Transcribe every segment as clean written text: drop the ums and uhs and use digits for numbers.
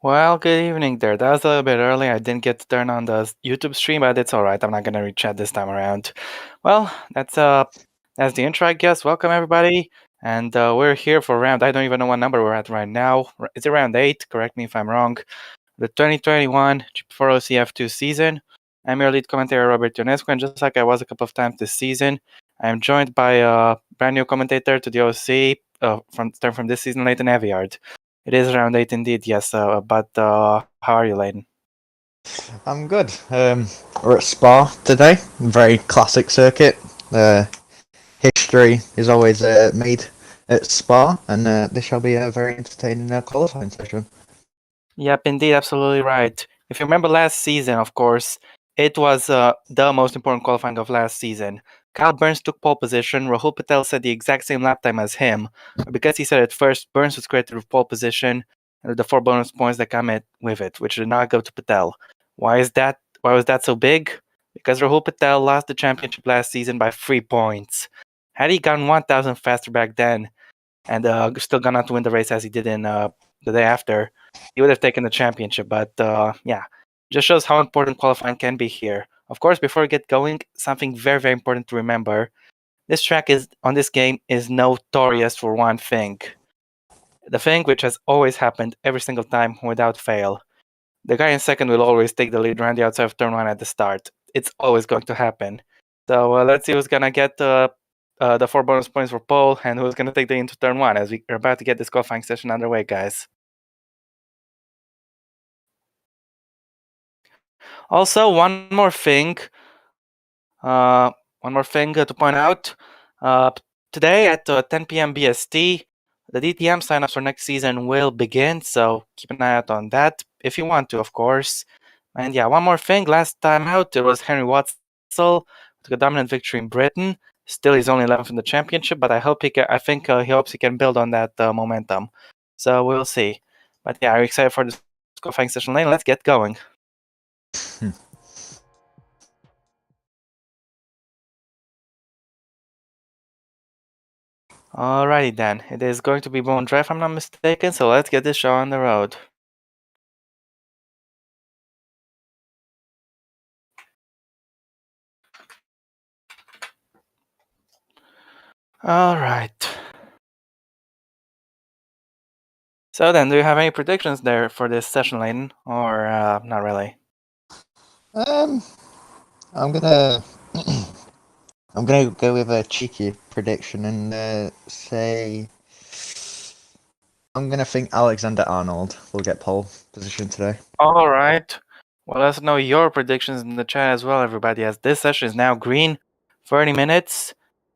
Well, good evening there. That was a little bit early. I didn't get to turn on the YouTube stream, but it's all right. I'm not gonna re-chat this time around. Well, that's the intro, I guess. Welcome everybody, and we're here for round. I don't even know what number we're at right now. Is it round 8? Correct me if I'm wrong. The 2021 GP4 OC F2 season. I'm your lead commentator, Robert Ionescu, and just like I was a couple of times this season, I am joined by a brand new commentator to the OC from this season, Leighton Aviard. It is round 8 indeed, yes. But how are you, Leighton? I'm good. We're at Spa today. Very classic circuit. History is always made at Spa, and this shall be a very entertaining qualifying session. Yep, indeed, absolutely right. If you remember last season, of course, it was the most important qualifying of last season. Kyle Burns took pole position. Rahul Patel set the exact same lap time as him. But because he said it first, Burns was credited with pole position and the 4 bonus points that come with it, which did not go to Patel. Why is that? Why was that so big? Because Rahul Patel lost the championship last season by 3 points. Had he gone 1,000 faster back then, and still gone on to win the race as he did in the day after, he would have taken the championship. But yeah, just shows how important qualifying can be here. Of course, before we get going, something very, very important to remember. This track on this game is notorious for one thing. The thing which has always happened every single time without fail. The guy in second will always take the lead around the outside of turn 1 at the start. It's always going to happen. So let's see who's going to get the 4 bonus points for pole and who's going to take the into turn 1 as we are about to get this qualifying session underway, guys. Also, one more thing to point out. Today at 10 p.m. BST, the DTM signups for next season will begin, so keep an eye out on that if you want to, of course. And yeah, one more thing. Last time out, it was Henry Watzel took a dominant victory in Britain. Still, he's only 11th in the championship, but I think he hopes he can build on that momentum. So we'll see. But yeah, I'm excited for this qualifying session lane. Let's get going. Alrighty then, it is going to be Bone Drive if I'm not mistaken, so let's get this show on the road. Alright. So then, do you have any predictions there for this session, Layton, or not really? I'm gonna I'm gonna go with a cheeky prediction and say I'm gonna think Alexander Arnold will get pole position today. Alright. Well, let us know your predictions in the chat as well, everybody, as this session is now green. 30 minutes,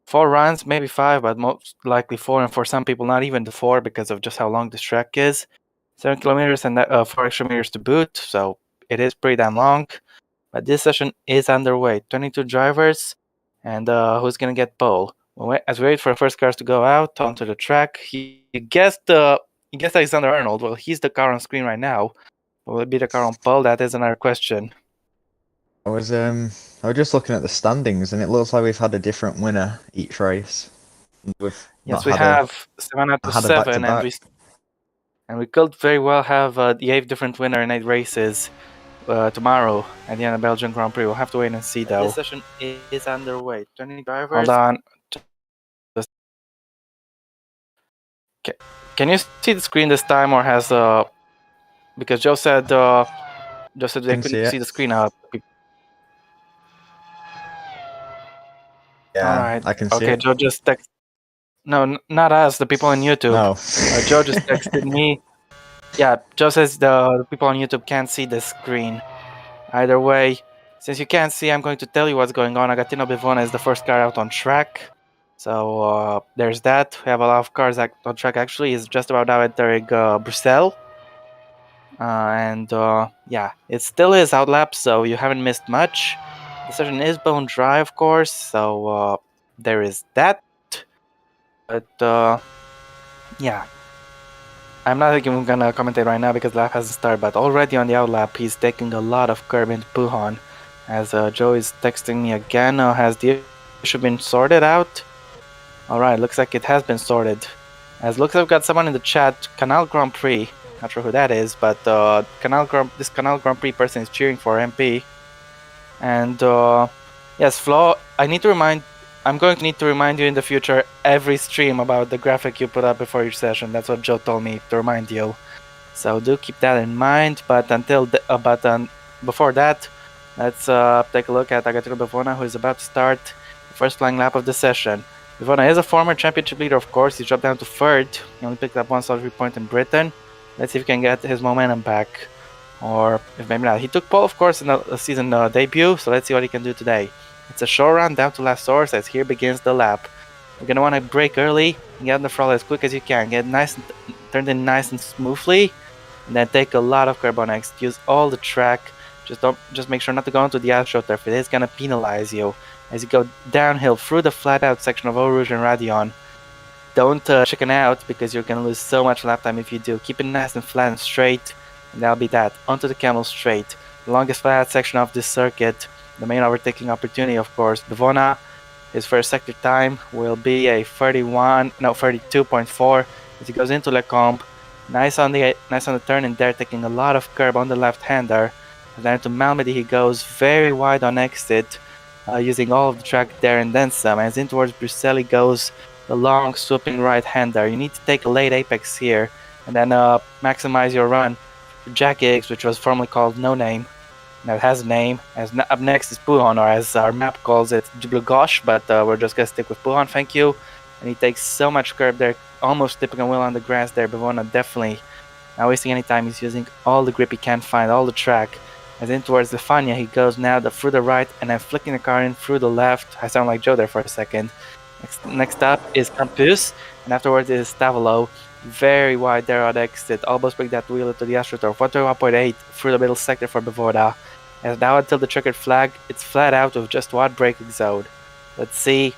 4 runs, maybe 5, but most likely 4, and for some people not even the 4 because of just how long this track is. 7 kilometers and 4 extra meters to boot, so it is pretty damn long. But this session is underway. 22 drivers, and who's gonna get pole? As we wait for the first cars to go out onto the track, he guessed Alexander Arnold. Well, he's the car on screen right now. Will it be the car on pole? That is another question. I was just looking at the standings, and it looks like we've had a different winner each race. Yes, we have 7 out of 7, and we could very well have the 8th different winner in 8 races tomorrow at the end of Belgian Grand Prix. We'll have to wait and see, though. This session is underway. 20 drivers. Hold on. Can you see the screen this time, or has because Joe said they couldn't see the screen up. Yeah, alright. I can see it. Okay, Joe just texted. No, not us, the people on YouTube. No. Joe just texted me. Yeah, Joe says the people on YouTube can't see the screen. Either way, since you can't see, I'm going to tell you what's going on. Agatino Bivona is the first car out on track. So there's that. We have a lot of cars on track actually. It's just about now entering Brussels. Yeah, it still is outlap, so you haven't missed much. The session is Bone Dry, of course, so there is that. But yeah, I'm not even gonna commentate right now because the lap hasn't started, but already on the outlap, he's taking a lot of curb into Puhan. As Joe is texting me again, has the issue been sorted out? Alright, looks like it has been sorted. As looks like we've got someone in the chat, Canal Grand Prix. Not sure who that is, but this Canal Grand Prix person is cheering for MP. And yes, Flo, I'm going to need to remind you in the future every stream about the graphic you put up before each session. That's what Joe told me to remind you. So do keep that in mind. But before that, let's take a look at Agatero Bavona, who is about to start the first flying lap of the session. Bavona is a former championship leader, of course. He dropped down to third. He only picked up one solitary point in Britain. Let's see if he can get his momentum back. Or if maybe not. He took pole, of course, in the season debut, so let's see what he can do today. It's a short run down to last source as here begins the lap. You're going to want to brake early and get on the throttle as quick as you can. Get nice and turned in nice and smoothly, and then take a lot of curb on X. Use all the track. Just make sure not to go into the AstroTurf. It is going to penalize you as you go downhill through the flat out section of Eau Rouge and Radion. Don't chicken out because you're going to lose so much lap time if you do. Keep it nice and flat and straight, and that'll be that. Onto the Camel Straight, the longest flat out section of this circuit. The main overtaking opportunity, of course. Bavona, his first sector time will be a 32.4 as he goes into Lecombe. Nice on the turn in there, taking a lot of curb on the left-hander. And then to Malmedy he goes very wide on exit, using all of the track there and then some. As in towards Bruxelles he goes the long swooping right-hander. You need to take a late apex here and then maximize your run. Jack Higgs, which was formerly called No Name, now it has a name. Up next is Puhon, or as our map calls it, Djiblugosh, but we're just gonna stick with Puhon, thank you. And he takes so much curb there, almost tipping a wheel on the grass there. Bavona definitely not wasting any time. He's using all the grip he can find, all the track. As in towards Lefania, he goes now through the right and then flicking the car in through the left. I sound like Joe there for a second. Next up is Campus, and afterwards is Stavolo. Very wide there on exit, almost bring that wheel into the AstroTurf. 131.8 through the middle sector for Bavoda. And now until the checkered flag, it's flat out with just one braking zone. Let's see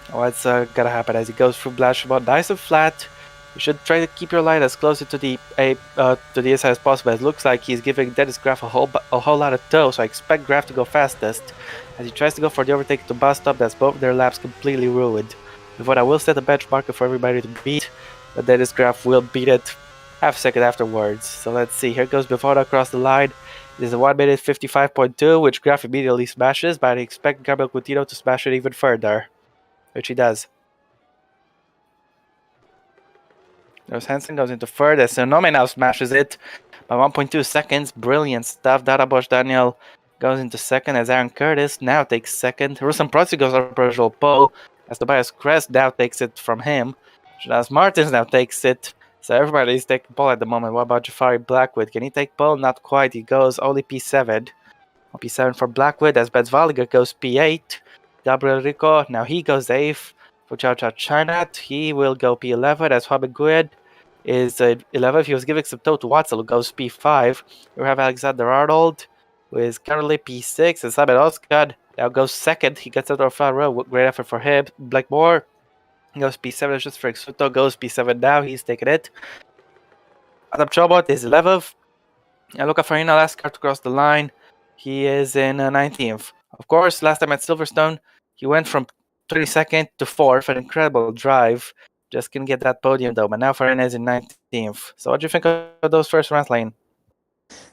what's gonna happen as he goes through Blashmont. Nice and flat. You should try to keep your line as close to the inside as possible. It looks like he's giving Dennis Graf a whole lot of tow, so I expect Graf to go fastest. As he tries to go for the overtake to bus stop, that's both their laps completely ruined. Before I will set a benchmark for everybody to beat, but Dennis Graf will beat it half a second afterwards. So let's see, here goes Bavoda across the line. It is a 1 minute 55.2, which Graf immediately smashes, but I expect Gabriel Coutinho to smash it even further, which he does. There's Hansen goes into third, as Sonome now smashes it by 1.2 seconds. Brilliant stuff. Dada Bosch Daniel goes into second as Aaron Curtis now takes second. Ruslan Protsi goes over Virgil Pole as Tobias Kress now takes it from him. Jonas Martins now takes it. So everybody's taking pole at the moment. What about Jafari Blackwood? Can he take pole? Not quite. He goes only P7. P7 for Blackwood as Betzvaliger goes P8. Gabriel Rico, now he goes 8th. For Chao Chao Chinat, he will go P11 as Fabio Gued is 11th. He was giving some tow to Watson, who goes P5. We have Alexander Arnold, who is currently P6, and Simon Osgood now goes 2nd. He gets out of the front row. Great effort for him. Blackmore goes P7. Just Frank Suto goes P7 now. He's taking it. Adam Chobot is 11th. And Luca Farina, last car to cross the line. He is in 19th. Of course, last time at Silverstone, he went from 22nd to 4th. An incredible drive. Just couldn't get that podium though. But now Farina is in 19th. So what do you think of those first rounds, Lane?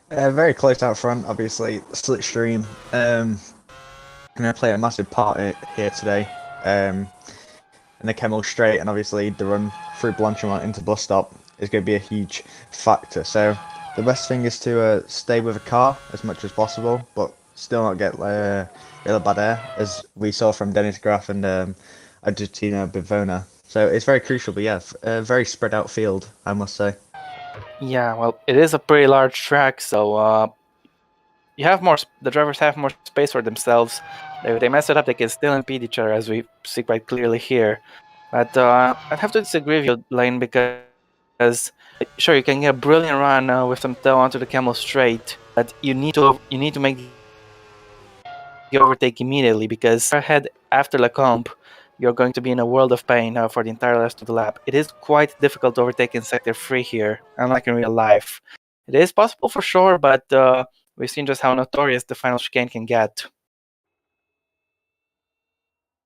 Very close out front, obviously. Slipstream going to play a massive part here today. In the Kemmel Straight, and obviously the run through Blanchimont into bus stop is going to be a huge factor. So the best thing is to stay with a car as much as possible, but still not get really bad air, as we saw from Dennis Graf and Argentina Bivona. So it's very crucial, but yeah, a very spread out field, I must say. Yeah, well, it is a pretty large track, so you have the drivers have more space for themselves. If they mess it up, they can still impede each other, as we see quite clearly here. But I'd have to disagree with you, Lane, because sure, you can get a brilliant run with some tow onto the Camel Straight, but you need to make the overtake immediately, because ahead after Lecombe, you're going to be in a world of pain for the entire rest of the lap. It is quite difficult to overtake in Sector 3 here, unlike in real life. It is possible for sure, but we've seen just how notorious the final chicane can get.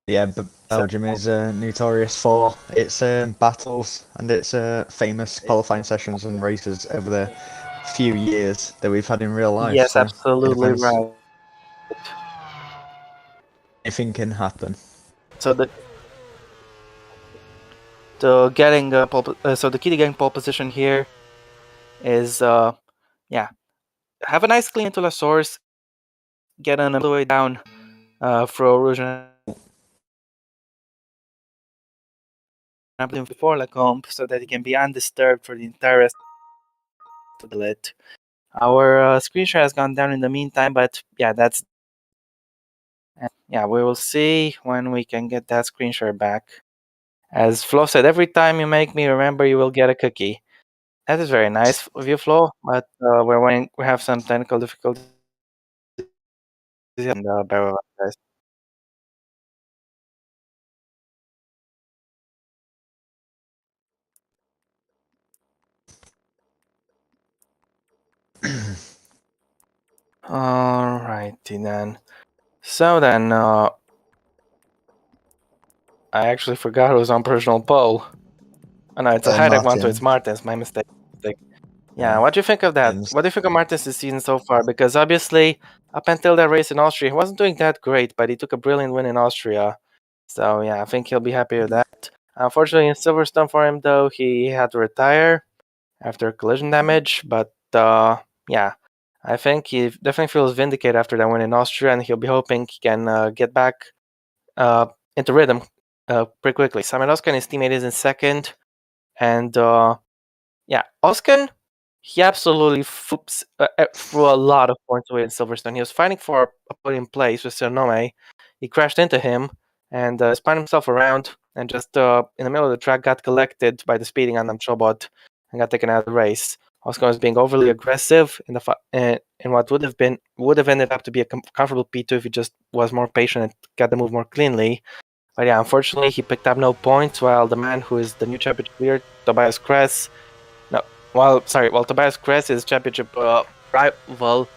Yeah, Belgium is notorious for its battles and its famous qualifying sessions and races over the few years that we've had in real life. Yes, So it absolutely depends. right. Anything can happen. So the getting so the key to getting pole position here is yeah, have a nice clean into the source, get on all the way down through Rouge and before Lacombe so that it can be undisturbed for the entire rest of the lit. Our screen share has gone down in the meantime, but yeah, we will see when we can get that screen share back. As Flo said, every time you make me remember, you will get a cookie. That is very nice of you, Flo, but we have some technical difficulties and bear with us, guys. Alrighty then. So then, I actually forgot it was on personal poll. Oh no, it's a high deck one, so Martin. it's Martins. My mistake. Yeah, Yeah. what do you think of that? And What do you think of Martins this season so far? Because obviously, up until that race in Austria, he wasn't doing that great, but he took a brilliant win in Austria. So yeah, I think he'll be happy with that. Unfortunately, in Silverstone for him though, he had to retire after collision damage. But yeah, I think he definitely feels vindicated after that win in Austria, and he'll be hoping he can get back uh, into rhythm pretty quickly. Simon Oscar and his teammate is in second, and yeah, Oscar, he absolutely threw a lot of points away in Silverstone. He was fighting for a podium place with Sonome. He crashed into him and spun himself around, and just in the middle of the track got collected by the speeding Adam Chobot and got taken out of the race. Oscar was being overly aggressive in what would have ended up to be a comfortable P2 if he just was more patient and got the move more cleanly. But yeah, unfortunately, he picked up no points, while the man who is the new championship leader, Tobias Kress, no, while Tobias Kress, his championship rival,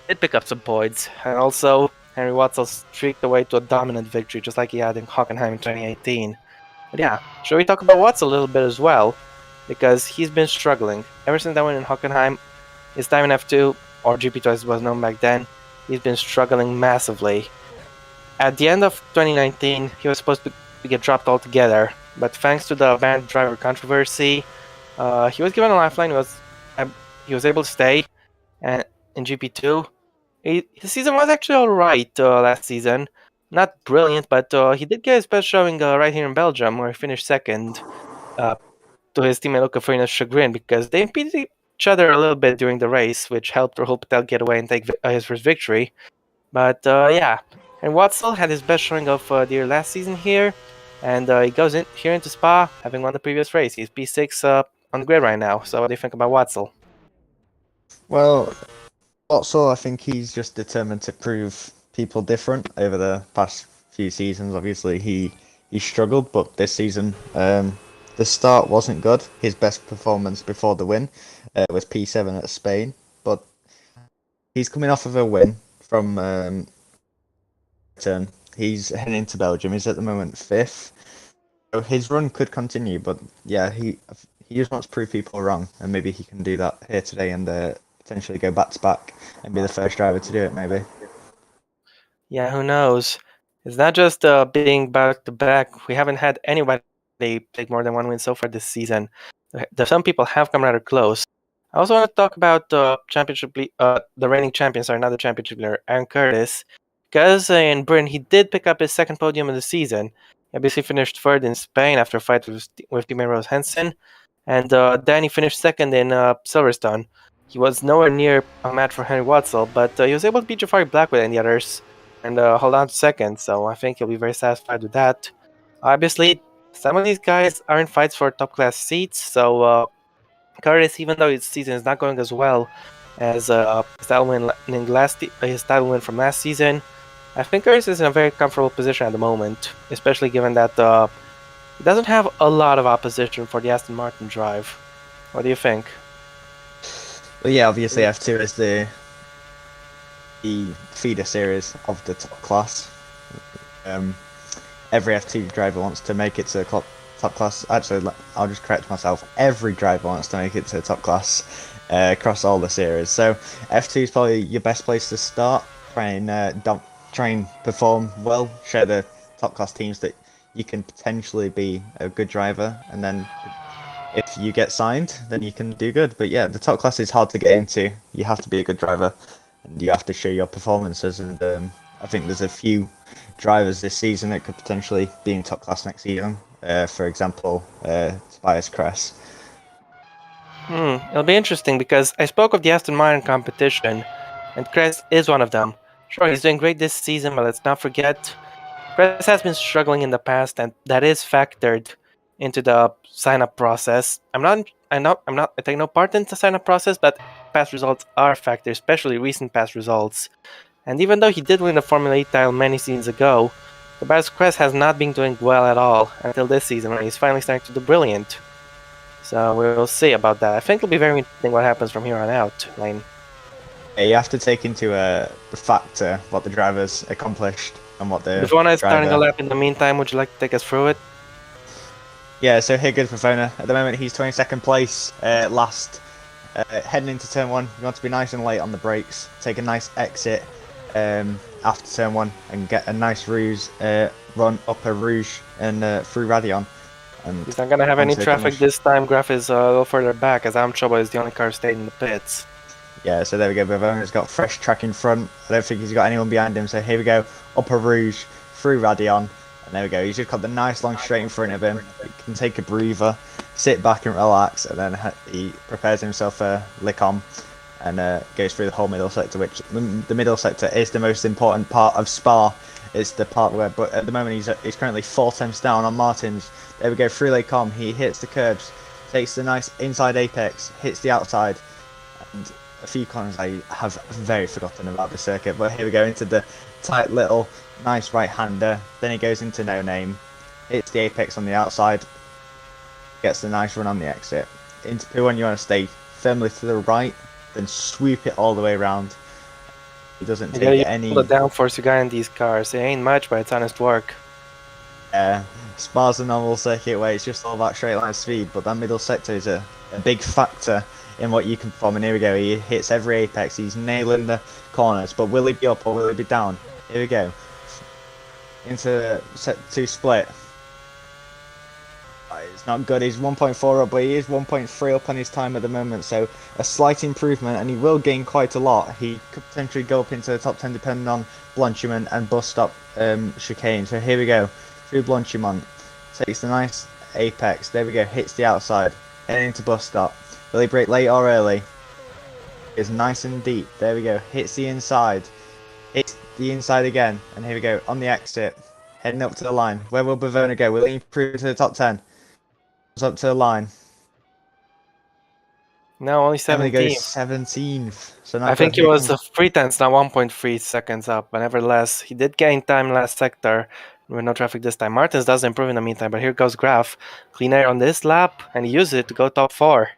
did pick up some points, and also Henry Watson streaked away to a dominant victory, just like he had in Hockenheim in 2018. But yeah, should we talk about Watts a little bit as well? Because he's been struggling. Ever since that win in Hockenheim, his time in F2, or GP2 as it was known back then, he's been struggling massively. At the end of 2019, he was supposed to get dropped altogether, but thanks to the banned driver controversy, he was given a lifeline. He was able to stay and in GP2. His season was actually all right last season. Not brilliant, but he did get his best showing right here in Belgium, where he finished second uh, to his teammate Luca Farina's chagrin, because they impeded each other a little bit during the race, which helped Rahul Patel get away and take his first victory. But yeah, and Watzel had his best showing of the year last season here, and he goes in here into Spa, having won the previous race. He's P6 on the grid right now. So what do you think about Watzel? well, also I think he's just determined to prove people different over the past few seasons. Obviously, he struggled, but this season, the start wasn't good. His best performance before the win was P7 at Spain, but he's coming off of a win from turn. He's heading into Belgium. He's at the moment fifth. So his run could continue, but yeah, he just wants to prove people wrong, and maybe he can do that here today and potentially go back to back and be the first driver to do it. Maybe. Yeah, who knows? It's not just being back to back. We haven't had anybody take more than one win so far this season. Some people have come rather close. I also want to talk about the reigning champions, or another championship leader, Aaron Curtis, because in Britain he did pick up his second podium of the season. He obviously finished third in Spain after a fight with teammate Rose Henson, and then he finished second in Silverstone. He was nowhere near a match for Henry Watzel, but he was able to beat Jafari Blackwood and the others and hold on to second, so I think he'll be very satisfied with that. Obviously, some of these guys are in fights for top class seats, so Curtis, even though his season is not going as well as his title win from last season, I think Curtis is in a very comfortable position at the moment, especially given that he doesn't have a lot of opposition for the Aston Martin drive. What do you think? But yeah, obviously F2 is the feeder series of the top class. Um, every F2 driver wants to make it to the top class. Actually, I'll just correct myself. Every driver wants to make it to the top class across all the series. So F2 is probably your best place to start. Try and perform well. Show the top class teams that you can potentially be a good driver, and then if you get signed, then you can do good. But yeah, the top class is hard to get into. You have to be a good driver, and you have to show your performances. And I think there's a few drivers this season that could potentially be in top class next season. For example, Tobias Kress. It'll be interesting because I spoke of the Aston Martin competition, and Kress is one of them. Sure, he's doing great this season, but let's not forget Press has been struggling in the past, and that is factored into the sign-up process. I take no part in the sign-up process, but past results are factored, especially recent past results. And even though he did win the Formula 8 title many seasons ago, Tobias Kress has not been doing well at all until this season, when he's finally starting to do brilliant. So we'll see about that. I think it'll be very interesting what happens from here on out, Lane. Yeah, you have to take into the factor what the drivers accomplished and what the Before is driver... starting a lap in the meantime, would you like to take us through it? Yeah, so here goes Pavona. At the moment, he's 22nd place, last. Heading into turn 1, you want to be nice and late on the brakes. Take a nice exit after turn 1 and get a nice Rouge run up a Rouge and through Radion. And he's not going to have any traffic this time. Graf is a little further back as Amchoba is the only car staying in the pits. Yeah, so there we go. Bavona's got fresh track in front. I don't think he's got anyone behind him. So here we go. Up a Rouge, through Radion. And there we go. He's just got the nice long straight in front of him. He can take a breather, sit back and relax. And then he prepares himself for Licom and goes through the whole middle sector, which the middle sector is the most important part of Spa. It's the part where, but at the moment he's currently 4 tenths down on Martins. There we go, through Lecom. He hits the curbs, takes the nice inside apex, hits the outside. And a few corners I have very forgotten about the circuit, but here we go into the tight little nice right-hander. Then he goes into no name, hits the apex on the outside, gets the nice run on the exit. Into P1 you want to stay firmly to the right, then sweep it all the way around. He doesn't take any... the downforce you got in these cars. It ain't much, but it's honest work. Spa's a normal circuit where it's just all about straight line speed, but that middle sector is a big factor in what you can perform. And here we go, he hits every apex, he's nailing the corners, but will he be up or will he be down? Here we go, into set 2 split. It's not good, he's 1.4 up, but he is 1.3 up on his time at the moment, so a slight improvement, and he will gain quite a lot. He could potentially go up into the top 10 depending on Blanchimont and bus stop chicane. So here we go, through Blanchimont, takes the nice apex, there we go, hits the outside, heading into bus stop. Will he brake late or early? It's nice and deep, there we go, hits the inside, hits the inside again, and here we go, on the exit, heading up to the line. Where will Bavona go? Will he improve to the top 10? Up to the line. No, only 17th. Goes 17th. So I think he was 3 tenths, now 1.3 seconds up. But nevertheless, he did gain time last sector with no traffic this time. Martins does improve in the meantime, but here goes Graf. Clean air on this lap, and he used it to go top 4.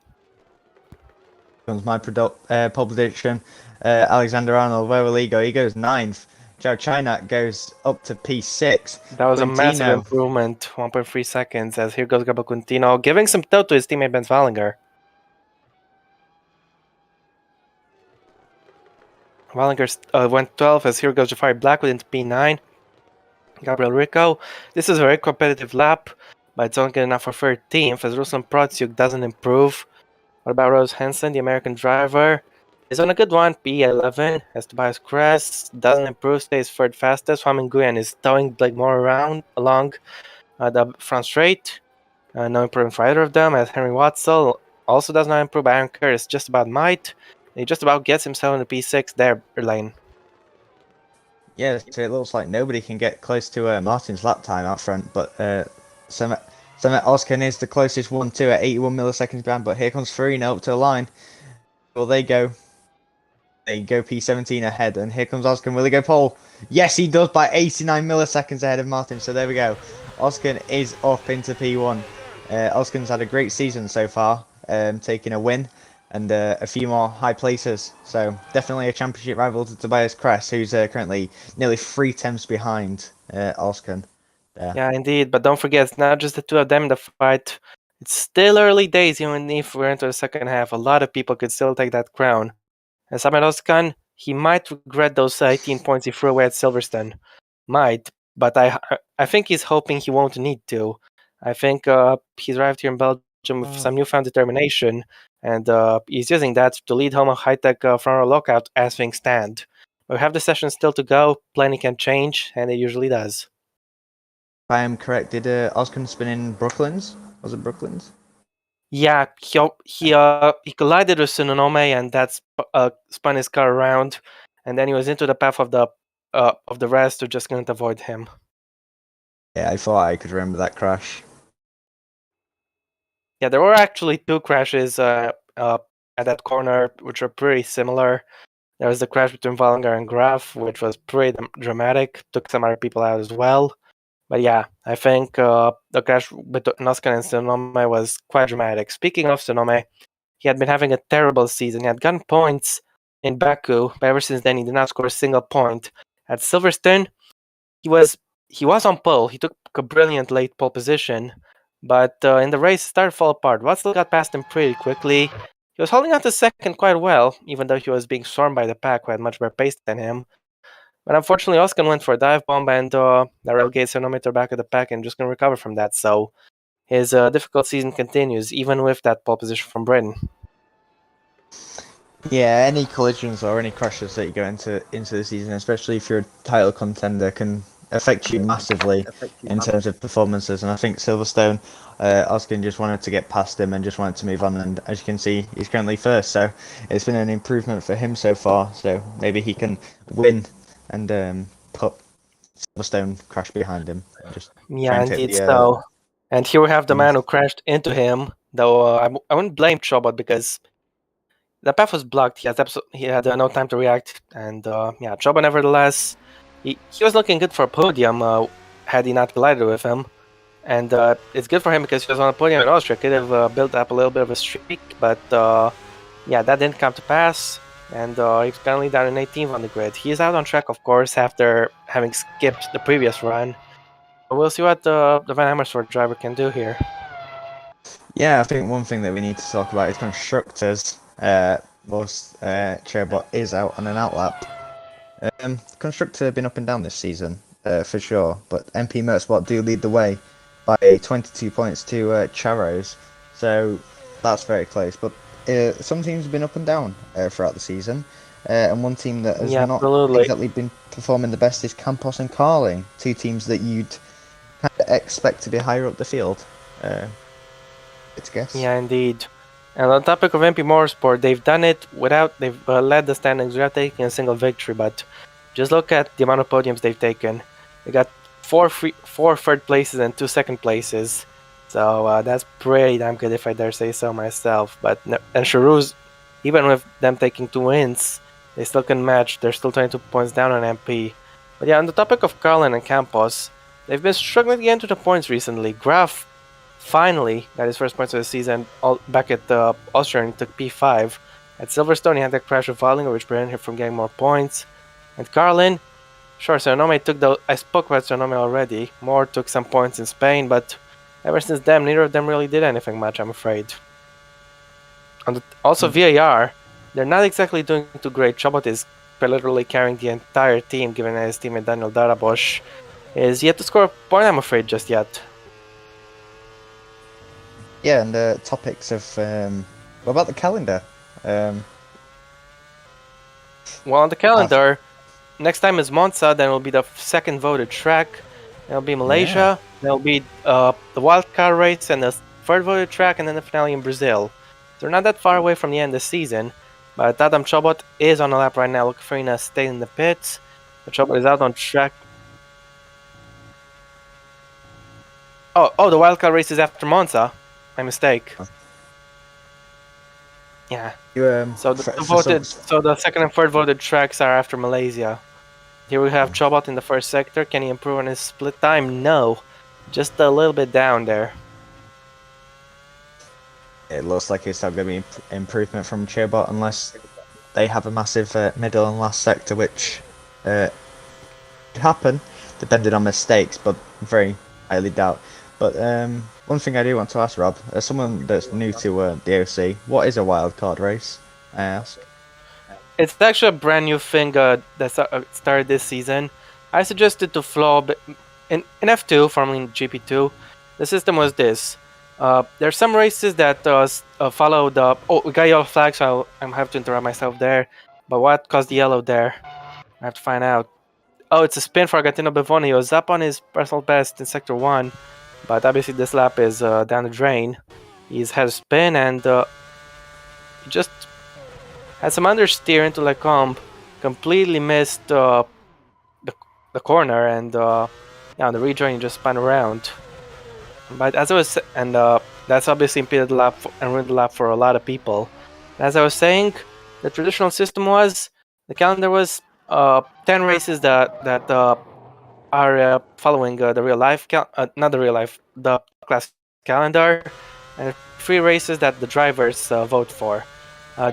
Comes my pole prediction. Alexander Arnold, where will he go? He goes 9th. Joe Chinak goes up to P6. That was a massive improvement, 1.3 seconds, as here goes Gabriel Quintino, giving some tow to his teammate Ben Wallinger. Wallinger went 12th, as here goes Jafari Blackwood into P9. Gabriel Rico. This is a very competitive lap, but it's only good enough for 13th, as Ruslan Protsiuk doesn't improve. What about Rose Hansen, the American driver? Is on a good one, P11, as Tobias Kress doesn't improve, stays third fastest. Juan Nguyen is towing Blake Moore along the front straight. No improvement for either of them, as Henry Watzel also does not improve. Aaron Curtis just about might. He just about gets himself in the P6 there, lane. Yeah, so it looks like nobody can get close to Martin's lap time out front, but Samet Oskin is the closest one to at 81 milliseconds behind, but here comes Farina up to the line. Will they go? They go P17 ahead, and here comes Oskin. Will he go pole? Yes, he does by 89 milliseconds ahead of Martin. So there we go. Oskin is up into P1. Oskin's had a great season so far, taking a win and a few more high places. So definitely a championship rival to Tobias Kress, who's currently nearly 3 tenths behind Oskin. Yeah, indeed. But don't forget, it's not just the two of them in the fight. It's still early days, even if we're into the second half. A lot of people could still take that crown. And Samet Özkan, he might regret those 18 points he threw away at Silverstone. Might, but I think he's hoping he won't need to. I think he's arrived here in Belgium with some newfound determination, and he's using that to lead home a high-tech front row lockout as things stand. We have the session still to go. Plenty can change, and it usually does. If I am correct, did Oscar spin in Brooklands? Was it Brooklands? Yeah, he collided with Tsunonome, and that's spun his car around, and then he was into the path of the rest who just couldn't avoid him. Yeah, I thought I could remember that crash. Yeah, there were actually two crashes at that corner, which are pretty similar. There was the crash between Wallinger and Graf, which was pretty dramatic. Took some other people out as well. But yeah, I think the crash between Noskan and Tsunonome was quite dramatic. Speaking of Tsunonome, he had been having a terrible season. He had gotten points in Baku, but ever since then he did not score a single point. At Silverstone, he was on pole. He took a brilliant late pole position, but in the race, it started to fall apart. Watson got past him pretty quickly. He was holding on to second quite well, even though he was being swarmed by the pack, who had much better pace than him. But unfortunately, Oskan went for a dive bomb, and that relegates Sonometer back at the pack and just going to recover from that. So his difficult season continues, even with that pole position from Britain. Yeah, any collisions or any crashes that you go into the season, especially if you're a title contender, can affect you massively in terms of performances. And I think Silverstone, Oscar just wanted to get past him and just wanted to move on. And as you can see, he's currently first, so it's been an improvement for him so far. So maybe he can win and put Silverstone crash behind him. Just yeah, indeed. So, and here we have the man who crashed into him. Though I wouldn't blame Chobot because the path was blocked. He had no time to react, and yeah, Chobot nevertheless, he was looking good for a podium had he not collided with him, and it's good for him because he was on a podium in Austria. Could have built up a little bit of a streak, but yeah, that didn't come to pass, and he's currently down in 18th on the grid. He is out on track, of course, after having skipped the previous run. We'll see what the Van Amersfoort driver can do here. Yeah, I think one thing that we need to talk about is constructors. Chairбot is out on an outlap. Constructor have been up and down this season, for sure, but MP Motorsport do lead the way by 22 points to Charos, so that's very close. But some teams have been up and down throughout the season, and one team that has not exactly been performing the best is Campos and Carling, two teams that you'd kind of expect to be higher up the field. It's a guess. Yeah, indeed. And on the topic of MP Motorsport, they've done it they've led the standings without taking a single victory, but just look at the amount of podiums they've taken. They got four third places and 2 second places, so that's pretty damn good if I dare say so myself. But and Charouz, even with them taking 2 wins, they still can match. They're still 22 points down on MP. But yeah, on the topic of Carlin and Campos, they've been struggling to get into the points recently. Graf finally got his first points of the season back at Austria, and he took P5. At Silverstone, he had that crash with Wallinger, which prevented him from getting more points. And Carlin, sure, Tsunonome I spoke about Tsunonome already. Moore took some points in Spain, but ever since then, neither of them really did anything much, I'm afraid. Also, VAR, they're not exactly doing too great. Chobot is literally carrying the entire team, given that his teammate Daniel Darabosch is yet to score a point, I'm afraid, just yet. Yeah, and the topics of what about the calendar? Well, on the calendar, next time is Monza. Then it'll be the second voted track. It'll be Malaysia. There'll be the wildcard race and the third voted track, and then the finale in Brazil. They're not that far away from the end of the season, but Adam Chobot is on a lap right now. Lukafarina stayed in the pits. But Chobot is out on track. Oh, the wildcard race is after Monza. My mistake. Yeah. So the second and third voted tracks are after Malaysia. Here we have Chobot in the first sector. Can he improve on his split time? No. Just a little bit down there. It looks like it's not going to be improvement from Chobot unless they have a massive middle and last sector, which could happen depending on mistakes, but very highly doubt. But one thing I do want to ask Rob, as someone that's new to the OC, what is a wild card race? I ask. It's actually a brand new thing that started this season. I suggested to Flo in F2, formerly in GP2. The system was this. There's some races that follow the. Oh, we got yellow flag, so I have to interrupt myself there. But what caused the yellow there? I have to find out. Oh, it's a spin for Gaetano Bevoni. He was up on his personal best in Sector 1, but obviously this lap is down the drain. He's had a spin and he just had some understeer into Lecombe, completely missed the corner, and yeah, on the rejoin he just spun around. But as I was, and that's obviously impeded the lap and ruined the lap for a lot of people. As I was saying, the traditional system was the calendar was 10 races that are following the real life, not the real life, the class calendar, and 3 races that the drivers vote for.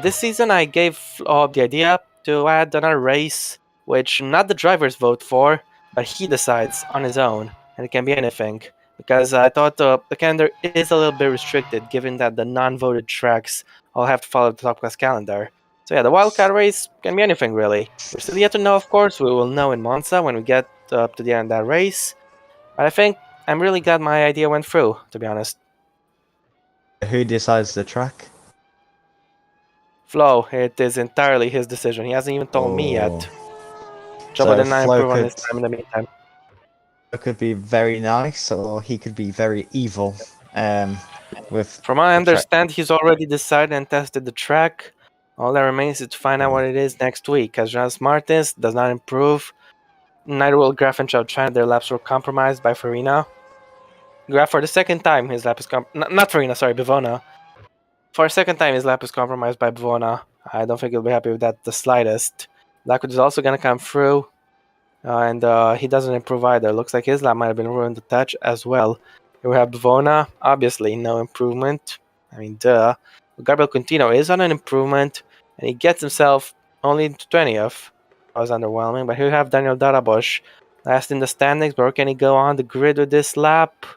This season, I gave the idea to add another race, which not the drivers vote for, but he decides on his own, and it can be anything. Because I thought the calendar is a little bit restricted, given that the non-voted tracks all have to follow the top class calendar. So yeah, the wildcard race can be anything really. We're still yet to know, of course. We will know in Monza when we get up to the end of that race. But I think I'm really glad my idea went through, to be honest. Who decides the track? Flo, it is entirely his decision. He hasn't even told me yet. Trouble So did not Flo improve on his time in the meantime. could be very nice, or he could be very evil. With From what I the track. understand, he's already decided and tested the track. All that remains is to find out what it is next week. As Jonas Martins does not improve, neither will Graf and China. Their laps were compromised by Farina. Graf, for the second time, his lap is not Farina, sorry, Bivona. For a second time, his lap is compromised by Bivona. I don't think he'll be happy with that the slightest. Blackwood is also going to come through, and he doesn't improve either. Looks like his lap might have been ruined a touch as well. Here we have Bivona, obviously no improvement. I mean, duh. Gabriel Quintino is on an improvement, and he gets himself only into 20th. That was underwhelming, but here we have Daniel Darabosch, last in the standings, but where can he go on the grid with this lap?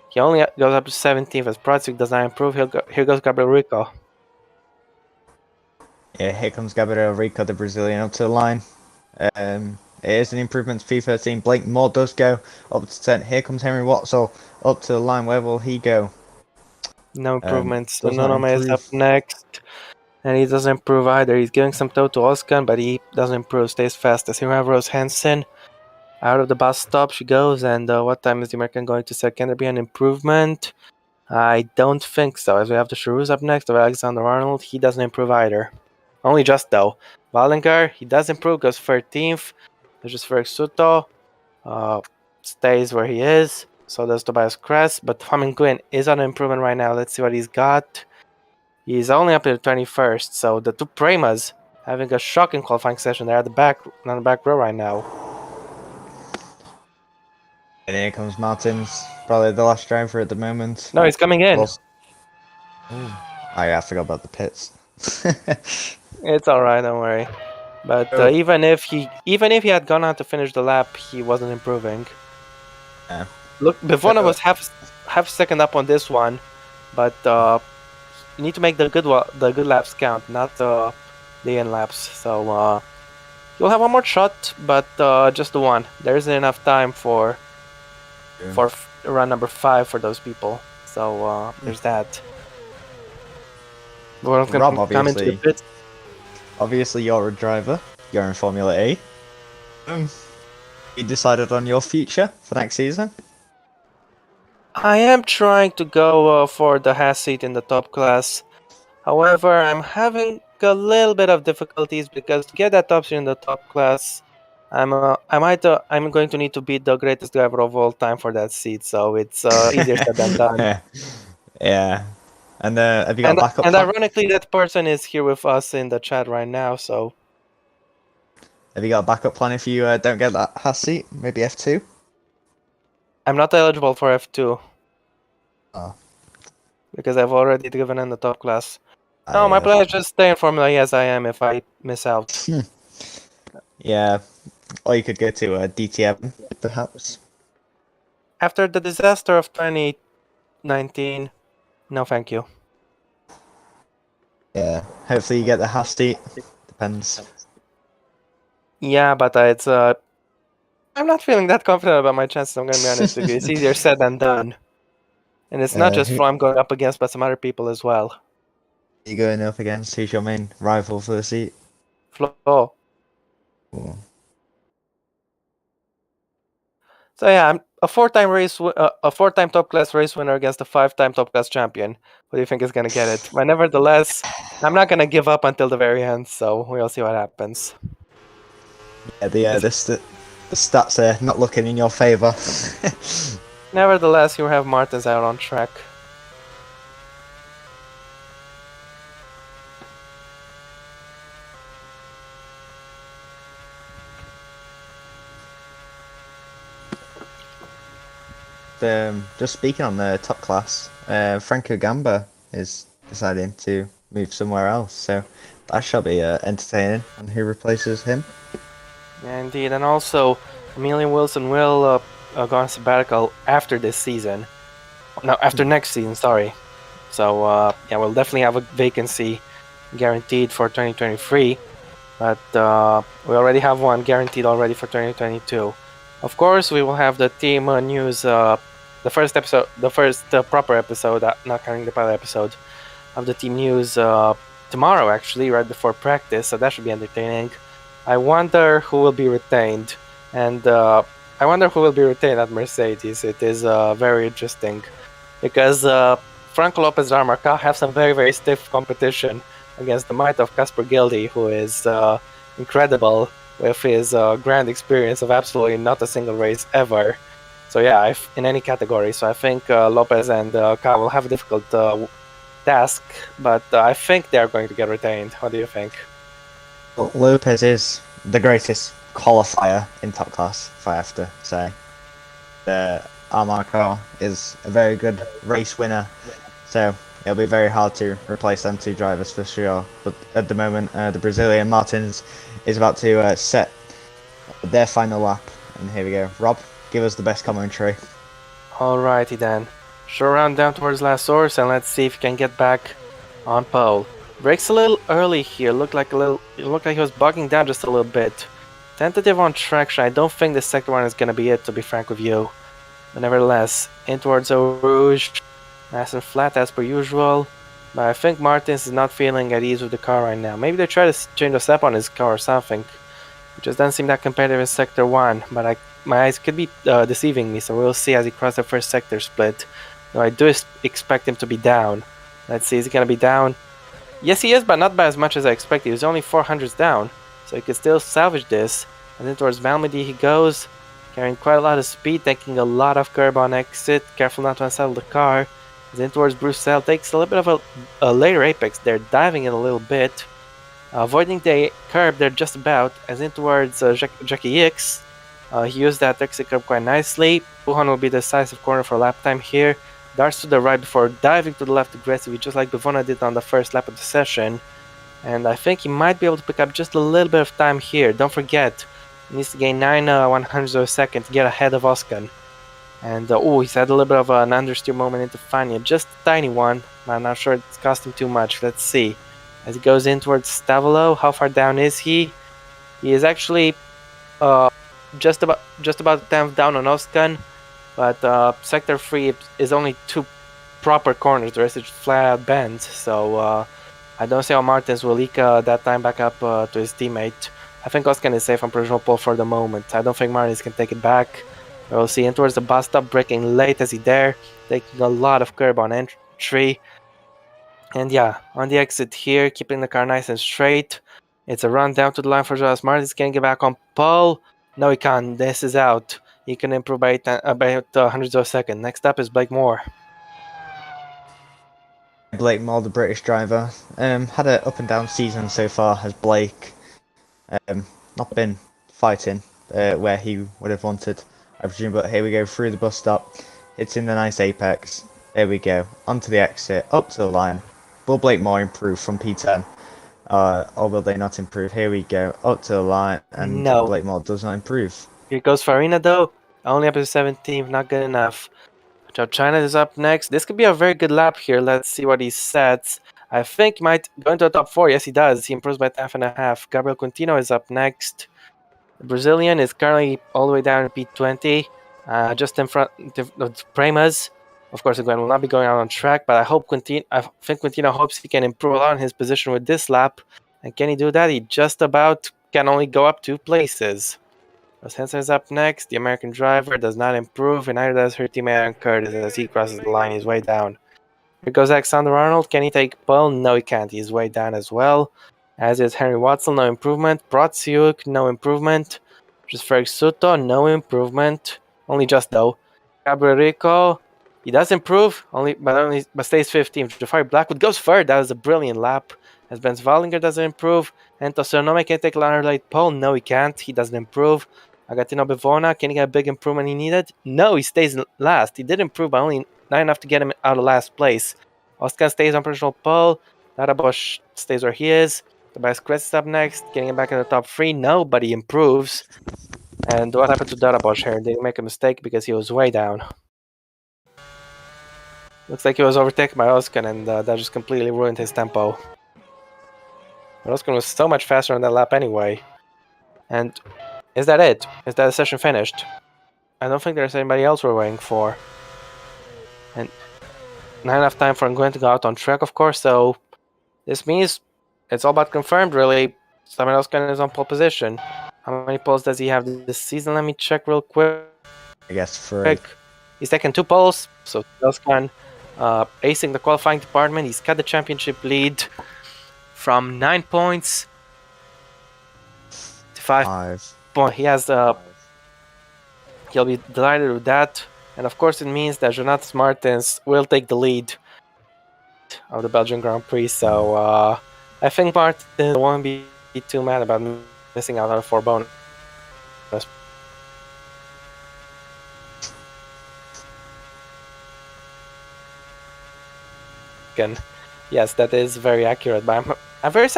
He only goes up to 17th as Protsik does not improve. Here goes Gabriel Rico. Yeah, here comes Gabriel Rico, the Brazilian, up to the line. It is an improvement to P13. Blake Moore does go up to 10. Here comes Henry Watso up to the line. Where will he go? No improvements. So Does not Nonome is up improve. next. And he doesn't improve either. He's giving some toe to Oskan, but he doesn't improve. Stays fastest. Here we have Rose Hansen. Out of the bus stop she goes. And what time is the American going to set? Can there be an improvement? I don't think so. As we have the Charus up next of Alexander Arnold. He doesn't improve either. Only just though. Wallinger, he does improve, goes 13th. There's just Ferg Suto. Stays where he is. So does Tobias Kress. But Famin Nguyen is on improvement right now. Let's see what he's got. He's only up to the 21st. So the two Premas having a shocking qualifying session. They're at the back, on the back row right now. And here comes Martins, probably the last driver at the moment. No, he's coming in. I forgot about the pits. It's alright, don't worry. But even if he had gone out to finish the lap, he wasn't improving. Yeah. Look, Bivona was half second up on this one, but you need to make the good laps count, not the end laps. So you'll have one more shot, but just the one. There isn't enough time for run number 5 for those people. So there's that. Rob, obviously you're a driver. You're in Formula E. You decided on your future for next season? I am trying to go for the Haas seat in the top class. However, I'm having a little bit of difficulties because to get that top seat in the top class, I'm going to need to beat the greatest driver of all time for that seat. So it's easier said than done. Yeah. And have you got a backup? And ironically, that person is here with us in the chat right now. So have you got a backup plan if you don't get that Haas seat? Maybe F2? I'm not eligible for F2. Oh. Because I've already driven in the top class. No, my plan is just stay in Formula E as I am if I miss out. Yeah. Or you could go to DTM, perhaps. after the disaster of 2019, no thank you. Yeah, hopefully you get the half seat. Depends. Yeah, but it's I'm not feeling that confident about my chances, I'm gonna be honest with you. It's easier said than done. And it's not just Who Flo I'm going up against, but some other people as well. are you going up against? Who's your main rival for the seat? Flo. Ooh. So yeah, I'm a four-time top class race winner against a five-time top class champion. Who do you think is gonna get it? But nevertheless, I'm not gonna give up until the very end, so we'll see what happens. Yeah, the stats are not looking in your favour. Nevertheless, you have Martins out on track. Just speaking on the top class, Franco Gamba is deciding to move somewhere else, so that shall be entertaining. And who replaces him? Yeah, indeed, and also Emilian Wilson will go on sabbatical after this season. No, after next season. Sorry. So yeah, we'll definitely have a vacancy guaranteed for 2023, but we already have one guaranteed already for 2022. Of course, we will have the team news. The first episode, the first proper episode, not counting the pilot episode, of the team news tomorrow, actually, right before practice. So that should be entertaining. I wonder who will be retained, and I wonder who will be retained at Mercedes. It is very interesting because Franco Lopez and Armarca have some very, very stiff competition against the might of Casper Gildy, who is incredible with his grand experience of absolutely not a single race ever. So yeah, in any category. So I think Lopez and Ka will have a difficult task, but I think they're going to get retained. What do you think? Well, Lopez is the greatest qualifier in top class, if I have to say. Armarco is a very good race winner, so it'll be very hard to replace them two drivers for sure. But at the moment, the Brazilian Martins is about to set their final lap, and here we go. Rob, give us the best commentary. Alrighty then. Short round down towards last source, and let's see if he can get back on pole. Brakes a little early here. It looked like he was bogging down just a little bit. Tentative on traction. I don't think this sector one is gonna be it, to be frank with you. But nevertheless, in towards Eau Rouge, nice and flat as per usual. But I think Martins is not feeling at ease with the car right now. Maybe they try to change the step on his car or something. It just doesn't seem that competitive in sector 1, but my eyes could be deceiving me, so we'll see as he crosses the first sector split. Though I do expect him to be down. Let's see, is he going to be down? Yes, he is, but not by as much as I expected. He was only 400s down, so he could still salvage this. And then towards Valmedy he goes, carrying quite a lot of speed, taking a lot of curb on exit. Careful not to unsettle the car. Then towards Bruxelles, takes a little bit of a later apex there, diving in a little bit. Avoiding the curb there just about, as in towards Jackie X. He used that exit curb quite nicely. Buhan will be the decisive corner for lap time here. Darts to the right before diving to the left aggressively, just like Bivona did on the first lap of the session. And I think he might be able to pick up just a little bit of time here. Don't forget, he needs to gain 9 100ths of a second to get ahead of Oskan. And he's had a little bit of an understeer moment into Fania, just a tiny one, but I'm not sure it's cost him too much. Let's see. As he goes in towards Stavolo, how far down is he? He is actually just about 10th down on Oskan, but sector 3 is only 2 proper corners, the rest is flat bends, so I don't see how Martins will leak that time back up to his teammate. I think Oskan is safe on provisional pole for the moment. I don't think Martins can take it back. We'll see in towards the bus stop, braking late as he dare, taking a lot of curb on entry. And yeah, on the exit here, keeping the car nice and straight. It's a run down to the line for Jonas Martins. Can get back on pole? No, he can't. This is out. He can improve by about hundreds of a second. Next up is Blake Moore. Blake Moore, the British driver, had an up and down season so far. Has Blake not been fighting where he would have wanted, I presume? But here we go through the bus stop. It's in the nice apex. There we go. Onto the exit, up to the line. Will Blake Moore improve from P10? Or will they not improve? Here we go. Up to the line, and No. Blake Moore does not improve. Here goes Farina though. Only up to 17th, not good enough. China is up next. This could be a very good lap here. Let's see what he sets. I think he might go into the top 4. Yes, he does. He improves by 1.5. Gabriel Quintino is up next. The Brazilian is currently all the way down in P20, just in front of Premas. Of course, again, will not be going out on track, but I think Quintino hopes he can improve a lot in his position with this lap. And can he do that? He just about can only go up 2 places. Henson is up next. The American driver does not improve, and neither does her teammate Aaron Curtis as he crosses the line. He's way down. Here goes Alexander Arnold. Can he take pole? No, he can't. He's way down as well. As is Henry Watson, no improvement. Protsiuk, no improvement. Just Ferg Suto, no improvement. Only just though. Gabriel Rico, he does improve, but stays 15th. Jafari Blackwood goes third. That was a brilliant lap. As Ben Svallinger doesn't improve. And Tosionome can take another late pole. No, he can't. He doesn't improve. Agatino Bivona, can he get a big improvement he needed? No, he stays last. He did improve, but only not enough to get him out of last place. Oscar stays on personal pole. Darabosh stays where he is. Tobias Kress is up next, getting him back in the top 3. No, but he improves. And what happened to Darabosh here? Did he make a mistake because he was way down? Looks like he was overtaken by Oscar, and that just completely ruined his tempo. But Oscar was so much faster on that lap anyway. And is that it? Is that the session finished? I don't think there's anybody else we're waiting for. And not enough time for Nguyen to go out on track, of course, so this means it's all but confirmed, really. Simon Oskan is on pole position. How many poles does he have this season? Let me check real quick. I guess 3. He's taken 2 poles, so Oskan acing the qualifying department. He's cut the championship lead from 9 points to 5 points. He has he'll be delighted with that. And of course, it means that Jonas Martins will take the lead of the Belgian Grand Prix. So I think Martins won't be too mad about missing out on a 4 bonus. Yes, that is very accurate. But I'm very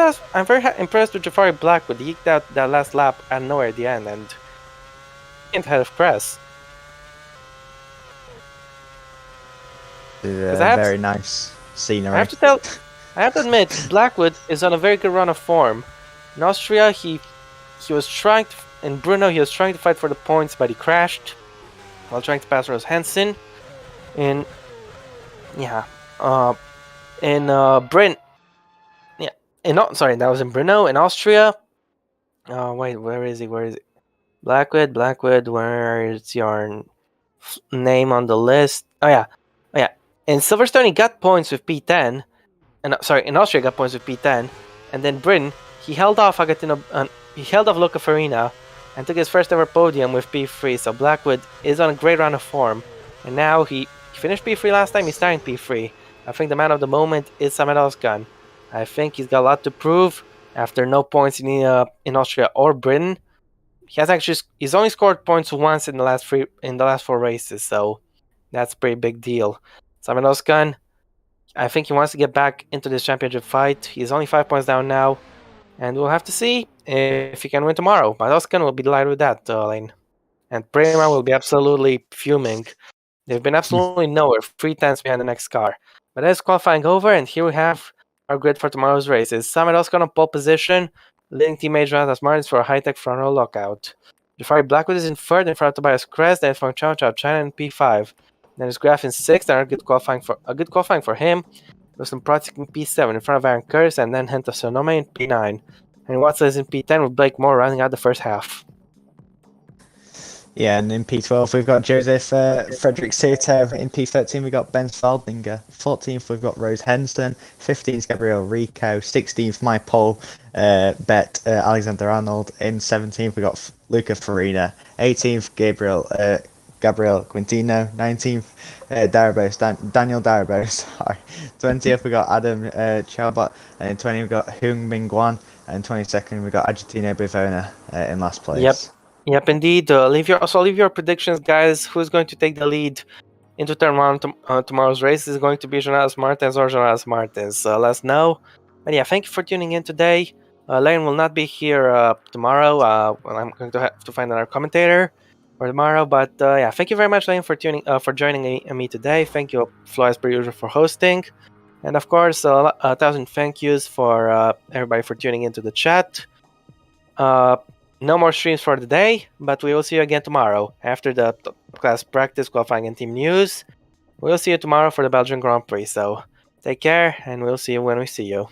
impressed with Jafari Blackwood. He eked out that last lap and nowhere at the end, and ahead of Press. Very nice scenery. I have to admit, Blackwood is on a very good run of form. In Austria, he was trying to, in Brno, he was trying to fight for the points, but he crashed while trying to pass Rose Hansen. In Brno, that was in Brno. In Austria, wait, where is he? Blackwood, where is your name on the list? Oh yeah. In Silverstone, he got points with P10. In Austria, he got points with P10. And then Britain, he held off Luca Farina and took his first ever podium with P3. So Blackwood is on a great run of form. And now he finished P3 last time, he's starting P3. I think the man of the moment is Samet Özkan. I think he's got a lot to prove after no points in Austria or Britain. He's only scored points once in the last 4 races, so that's a pretty big deal. Samet Özkan, I think he wants to get back into this championship fight. He's only 5 points down now, and we'll have to see if he can win tomorrow. But Özkan will be delighted with that, Lane. And Prima will be absolutely fuming. They've been absolutely nowhere, 3 tenths behind the next car. But that is qualifying over, and here we have our grid for tomorrow's races. Samet Özkan on pole position, leading teammate Jonas Martins for a high-tech front row lockout. Jafari Blackwood is in third, in front of Tobias Kress, then from Chao China in P5. Then there's Graf in 6th, and a good qualifying for him. There's some Protsik in P7, in front of Aaron Curtis, and then Henta Sonome in P9. And Watson is in P10 with Blake Moore rounding out the first half. Yeah, and in P12 we've got Joseph Frederick Soto. In P13 we've got Ben Svaldinger. 14th we've got Rose Henston. 15th Gabriel Rico. 16th my pole bet Alexander Arnold. In 17th we got Luca Farina. 18th Gabriel Quintino. 19th Daniel Darabos. Sorry. 20th we got Adam Chabot. And in 20th we got Hung Ming Guan. And 22nd we got Agostino Bivona in last place. Yep, indeed. Leave your predictions, guys. Who's going to take the lead into turn 1 tomorrow's race? Is it going to be Jonas Martins or Jonas Martins? Let us know. But yeah, thank you for tuning in today. Lane will not be here tomorrow. I'm going to have to find another commentator. for tomorrow. But yeah, thank you very much, Lane, for joining me today. Thank you, Flo, as per usual, for hosting. And of course, a thousand thank yous for everybody for tuning into the chat. No more streams for the day, but we will see you again tomorrow after the class practice, qualifying, and team news. We'll see you tomorrow for the Belgian Grand Prix. So take care, and we'll see you when we see you.